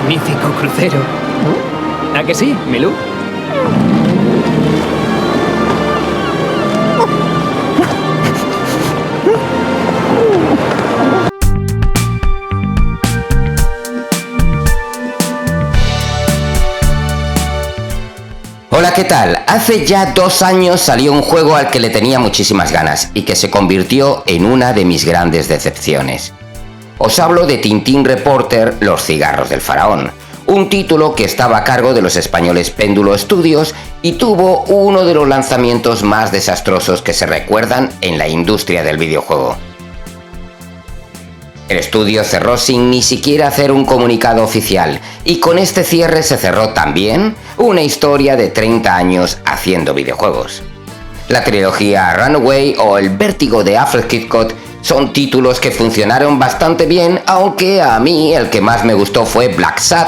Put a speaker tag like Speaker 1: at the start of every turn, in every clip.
Speaker 1: magnífico crucero. ¿A que sí, Milú?
Speaker 2: Hola, ¿qué tal? Hace ya 2 años salió un juego al que le tenía muchísimas ganas y que se convirtió en una de mis grandes decepciones. Os hablo de Tintín Reporter, Los cigarros del faraón, un título que estaba a cargo de los españoles Péndulo Studios y tuvo uno de los lanzamientos más desastrosos que se recuerdan en la industria del videojuego. El estudio cerró sin ni siquiera hacer un comunicado oficial, y con este cierre se cerró también una historia de 30 años haciendo videojuegos. La trilogía Runaway o El vértigo de Alfred Hitchcock son títulos que funcionaron bastante bien, aunque a mí el que más me gustó fue Black Sad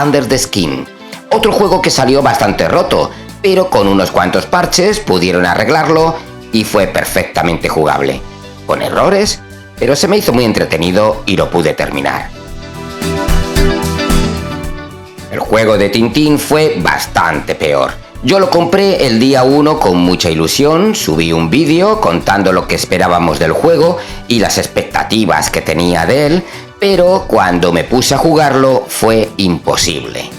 Speaker 2: Under the Skin, otro juego que salió bastante roto, pero con unos cuantos parches pudieron arreglarlo y fue perfectamente jugable, con errores, pero se me hizo muy entretenido y lo pude terminar. El juego de Tintín fue bastante peor. Yo lo compré el día 1 con mucha ilusión, subí un vídeo contando lo que esperábamos del juego y las expectativas que tenía de él, pero cuando me puse a jugarlo fue imposible.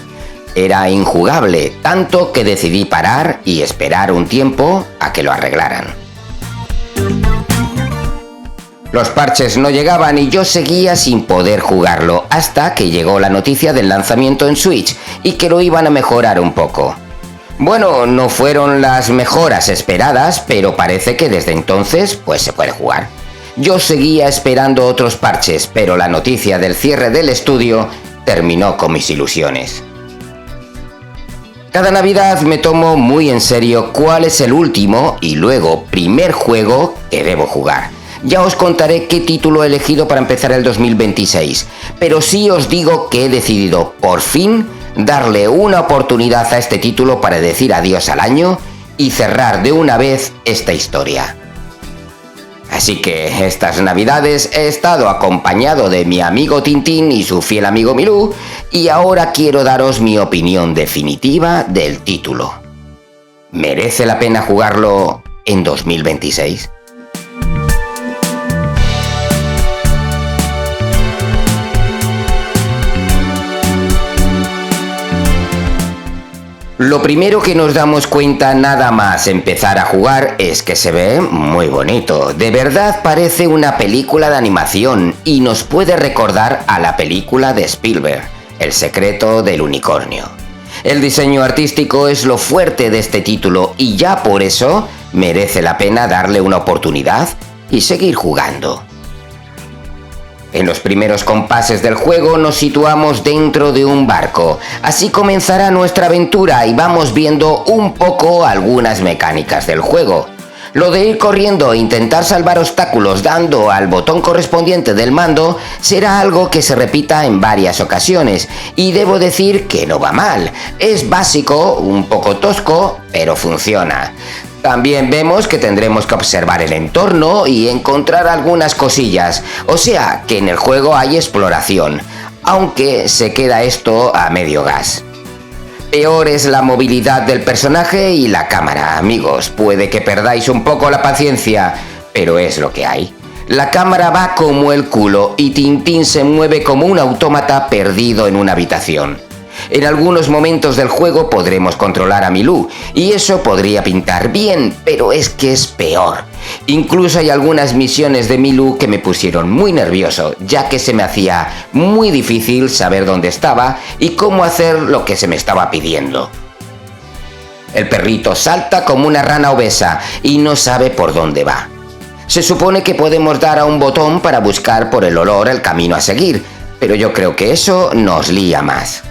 Speaker 2: Era injugable, tanto que decidí parar y esperar un tiempo a que lo arreglaran. Los parches no llegaban y yo seguía sin poder jugarlo hasta que llegó la noticia del lanzamiento en Switch y que lo iban a mejorar un poco. Bueno, no fueron las mejoras esperadas, pero parece que desde entonces pues se puede jugar. Yo seguía esperando otros parches, pero la noticia del cierre del estudio terminó con mis ilusiones. Cada Navidad me tomo muy en serio cuál es el último y luego primer juego que debo jugar. Ya os contaré qué título he elegido para empezar el 2026, pero sí os digo que he decidido, por fin, darle una oportunidad a este título para decir adiós al año y cerrar de una vez esta historia. Así que estas Navidades he estado acompañado de mi amigo Tintín y su fiel amigo Milú, y ahora quiero daros mi opinión definitiva del título. ¿Merece la pena jugarlo en 2026? Lo primero que nos damos cuenta nada más empezar a jugar es que se ve muy bonito. De verdad parece una película de animación y nos puede recordar a la película de Spielberg, El secreto del unicornio. El diseño artístico es lo fuerte de este título y ya por eso merece la pena darle una oportunidad y seguir jugando. En los primeros compases del juego nos situamos dentro de un barco. Así comenzará nuestra aventura y vamos viendo un poco algunas mecánicas del juego. Lo de ir corriendo e intentar salvar obstáculos dando al botón correspondiente del mando será algo que se repita en varias ocasiones, y debo decir que no va mal. Es básico, un poco tosco, pero funciona. También vemos que tendremos que observar el entorno y encontrar algunas cosillas, o sea que en el juego hay exploración, aunque se queda esto a medio gas. Peor es la movilidad del personaje y la cámara, amigos. Puede que perdáis un poco la paciencia, pero es lo que hay. La cámara va como el culo y Tintín se mueve como un autómata perdido en una habitación. En algunos momentos del juego podremos controlar a Milú, y eso podría pintar bien, pero es que es peor. Incluso hay algunas misiones de Milú que me pusieron muy nervioso, ya que se me hacía muy difícil saber dónde estaba y cómo hacer lo que se me estaba pidiendo. El perrito salta como una rana obesa y no sabe por dónde va. Se supone que podemos dar a un botón para buscar por el olor el camino a seguir, pero yo creo que eso nos lía más.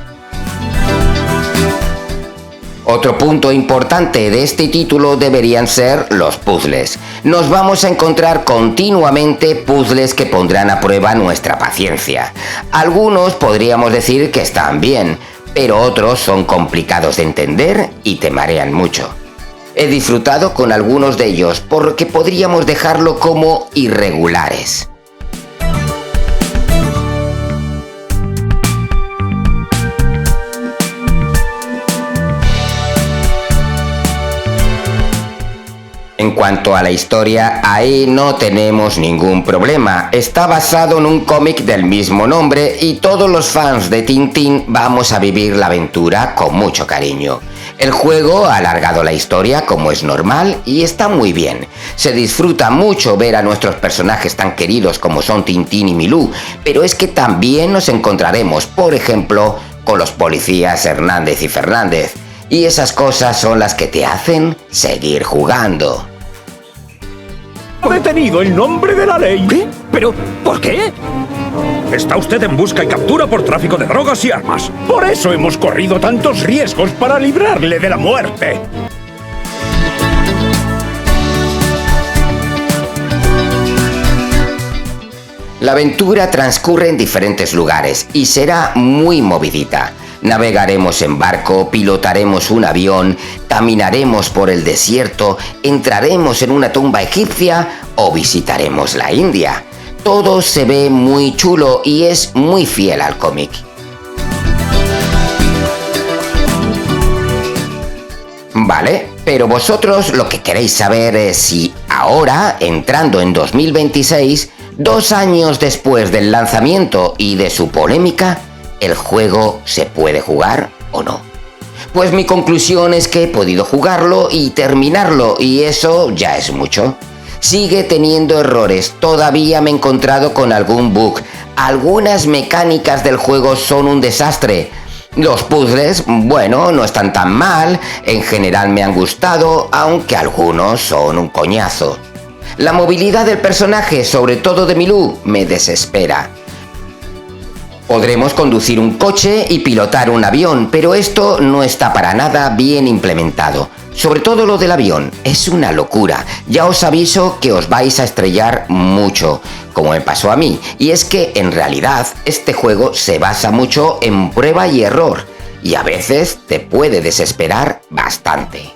Speaker 2: Otro punto importante de este título deberían ser los puzzles. Nos vamos a encontrar continuamente puzzles que pondrán a prueba nuestra paciencia. Algunos podríamos decir que están bien, pero otros son complicados de entender y te marean mucho. He disfrutado con algunos de ellos, por lo que podríamos dejarlo como irregulares. En cuanto a la historia, ahí no tenemos ningún problema. Está basado en un cómic del mismo nombre y todos los fans de Tintín vamos a vivir la aventura con mucho cariño. El juego ha alargado la historia como es normal y está muy bien. Se disfruta mucho ver a nuestros personajes tan queridos como son Tintín y Milú, pero es que también nos encontraremos, por ejemplo, con los policías Hernández y Fernández. Y esas cosas son las que te hacen seguir jugando.
Speaker 3: Ha detenido en nombre de la ley.
Speaker 1: ¿Qué? ¿Pero por qué?
Speaker 3: Está usted en busca y captura por tráfico de drogas y armas. Por eso hemos corrido tantos riesgos para librarle de la muerte.
Speaker 2: La aventura transcurre en diferentes lugares y será muy movidita. Navegaremos en barco, pilotaremos un avión, caminaremos por el desierto, entraremos en una tumba egipcia o visitaremos la India. Todo se ve muy chulo y es muy fiel al cómic. Vale, pero vosotros lo que queréis saber es si ahora, entrando en 2026, 2 años después del lanzamiento y de su polémica, ¿el juego se puede jugar o no? Pues mi conclusión es que he podido jugarlo y terminarlo, y eso ya es mucho. Sigue teniendo errores, todavía me he encontrado con algún bug. Algunas mecánicas del juego son un desastre. Los puzzles, bueno, no están tan mal, en general me han gustado, aunque algunos son un coñazo. La movilidad del personaje, sobre todo de Milú, me desespera. Podremos conducir un coche y pilotar un avión, pero esto no está para nada bien implementado. Sobre todo lo del avión, es una locura. Ya os aviso que os vais a estrellar mucho, como me pasó a mí. Y es que, en realidad, este juego se basa mucho en prueba y error, y a veces te puede desesperar bastante.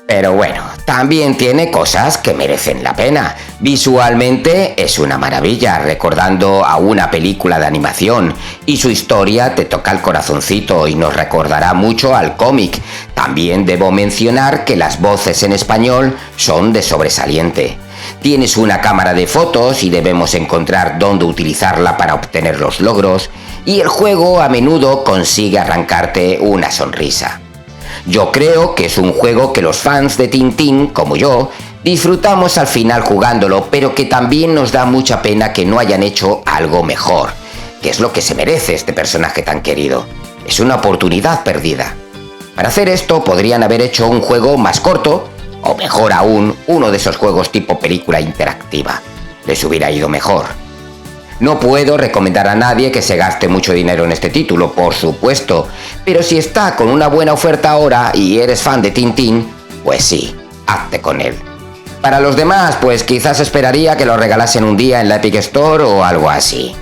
Speaker 2: Pero bueno, también tiene cosas que merecen la pena. Visualmente es una maravilla, recordando a una película de animación, y su historia te toca el corazoncito y nos recordará mucho al cómic. También debo mencionar que las voces en español son de sobresaliente. Tienes una cámara de fotos y debemos encontrar dónde utilizarla para obtener los logros, y el juego a menudo consigue arrancarte una sonrisa. Yo creo que es un juego que los fans de Tintín, como yo, disfrutamos al final jugándolo, pero que también nos da mucha pena que no hayan hecho algo mejor, que es lo que se merece este personaje tan querido. Es una oportunidad perdida. Para hacer esto podrían haber hecho un juego más corto, o mejor aún, uno de esos juegos tipo película interactiva. Les hubiera ido mejor. No puedo recomendar a nadie que se gaste mucho dinero en este título, por supuesto, pero si está con una buena oferta ahora y eres fan de Tintín, pues sí, hazte con él. Para los demás, pues quizás esperaría que lo regalasen un día en la Epic Store o algo así.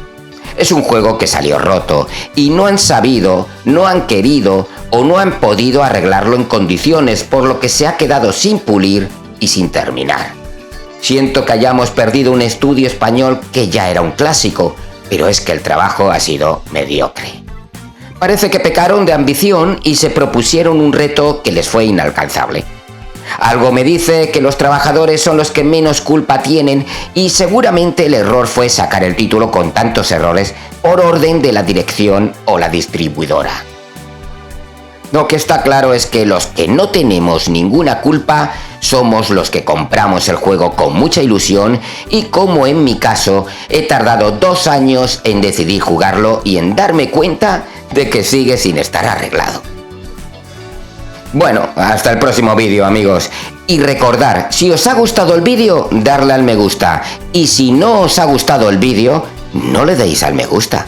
Speaker 2: Es un juego que salió roto y no han sabido, no han querido o no han podido arreglarlo en condiciones, por lo que se ha quedado sin pulir y sin terminar. Siento que hayamos perdido un estudio español que ya era un clásico, pero es que el trabajo ha sido mediocre. Parece que pecaron de ambición y se propusieron un reto que les fue inalcanzable. Algo me dice que los trabajadores son los que menos culpa tienen y seguramente el error fue sacar el título con tantos errores por orden de la dirección o la distribuidora. Lo que está claro es que los que no tenemos ninguna culpa somos los que compramos el juego con mucha ilusión y, como en mi caso, he tardado 2 años en decidir jugarlo y en darme cuenta de que sigue sin estar arreglado. Bueno, hasta el próximo vídeo, amigos. Y recordar, si os ha gustado el vídeo, darle al me gusta. Y si no os ha gustado el vídeo, no le deis al me gusta.